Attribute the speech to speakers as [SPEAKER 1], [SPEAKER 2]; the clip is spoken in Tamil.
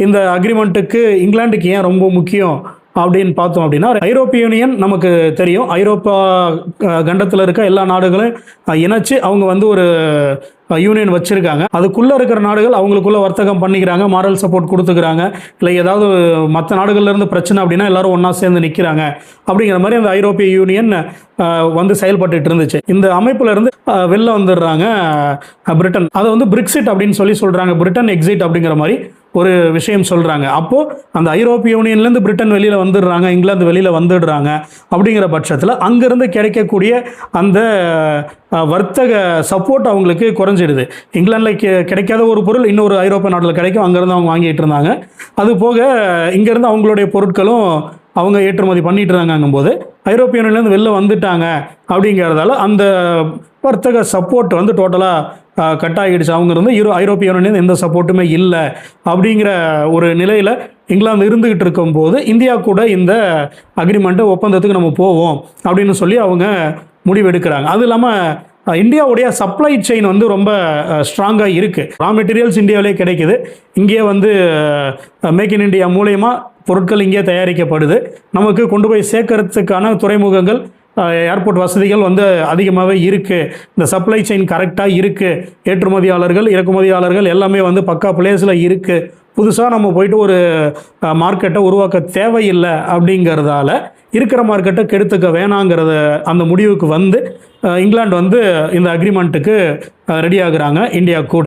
[SPEAKER 1] இந்த அக்ரிமெண்ட்டுக்கு இங்கிலாந்துக்கு ஏன் ரொம்ப முக்கியம் அப்படின்னு பார்த்தோம் அப்படின்னா, ஐரோப்பிய யூனியன் நமக்கு தெரியும். ஐரோப்பா கண்டத்தில் இருக்க எல்லா நாடுகளையும் இணைச்சு அவங்க வந்து ஒரு யூனியன் வச்சுருக்காங்க. அதுக்குள்ளே இருக்கிற நாடுகள் அவங்களுக்குள்ள வர்த்தகம் பண்ணிக்கிறாங்க, மாரல் சப்போர்ட் கொடுத்துக்கிறாங்க. இல்லை ஏதாவது மற்ற நாடுகள்லேருந்து பிரச்சனை அப்படின்னா எல்லாரும் ஒன்றா சேர்ந்து நிற்கிறாங்க. அப்படிங்கிற மாதிரி அந்த ஐரோப்பிய யூனியன் வந்து செயல்பட்டு இருந்துச்சு. இந்த அமைப்புல இருந்து வெளில வந்துடுறாங்க பிரிட்டன். அதை வந்து பிரெக்சிட் அப்படின்னு சொல்கிறாங்க. பிரிட்டன் எக்ஸிட் அப்படிங்கிற மாதிரி ஒரு விஷயம் சொல்கிறாங்க. அப்போது அந்த ஐரோப்பிய யூனியன்லேருந்து பிரிட்டன் வெளியில் வந்துடுறாங்க, இங்கிலாந்து வெளியில் வந்துடுறாங்க. அப்படிங்கிற பட்சத்தில் அங்கேருந்து கிடைக்கக்கூடிய அந்த வர்த்தக சப்போர்ட் அவங்களுக்கு குறைஞ்சிடுது. இங்கிலாந்தில் கிடைக்காத ஒரு பொருள் இன்னொரு ஐரோப்பிய நாட்டில் கிடைக்கும், அங்கேருந்து அவங்க வாங்கிட்டு இருந்தாங்க. அது போக இங்கேருந்து அவங்களுடைய பொருட்களும் அவங்க ஏற்றுமதி பண்ணிட்டு இருந்தாங்கும்போது ஐரோப்பிய யூனியன்லேருந்து வெளில வந்துட்டாங்க. அப்படிங்கிறதால அந்த வர்த்தக சப்போர்ட் வந்து டோட்டலாக கட் ஆகிடுச்சு. அவங்க இருந்து ஐரோப்பிய யூனியன் எந்த சப்போர்ட்டுமே இல்லை. அப்படிங்கிற ஒரு நிலையில் இங்கிலாந்து இருந்துகிட்டு இருக்கும்போது இந்தியா கூட இந்த அக்ரிமெண்ட்டு ஒப்பந்தத்துக்கு நம்ம போவோம் அப்படின்னு சொல்லி அவங்க முடிவெடுக்கிறாங்க. அது இல்லாமல் இந்தியாவுடைய சப்ளை செயின் வந்து ரொம்ப ஸ்ட்ராங்காக இருக்குது. ரா மெட்டீரியல்ஸ் இந்தியாவிலே கிடைக்குது. இங்கேயே வந்து மேக் இன் இண்டியா மூலயமா பொருட்கள் இங்கே தயாரிக்கப்படுது. நமக்கு கொண்டு போய் சேர்க்கறதுக்கான துறைமுகங்கள், ஏர்போர்ட் வசதிகள் வந்து அதிகமாகவே இருக்குது. இந்த சப்ளை செயின் கரெக்டாக இருக்குது. ஏற்றுமதியாளர்கள், இறக்குமதியாளர்கள் எல்லாமே வந்து பக்கா பிளேஸில் இருக்குது. புதுசாக நம்ம போயிட்டு ஒரு மார்க்கெட்டை உருவாக்க தேவையில்லை. அப்படிங்கிறதால இருக்கிற மார்க்கெட்டை கெடுத்துக்க வேணாங்கிறத அந்த முடிவுக்கு வந்து இங்கிலாந்து வந்து இந்த அக்ரிமெண்ட்டுக்கு ரெடி ஆகுறாங்க இந்தியா கூட.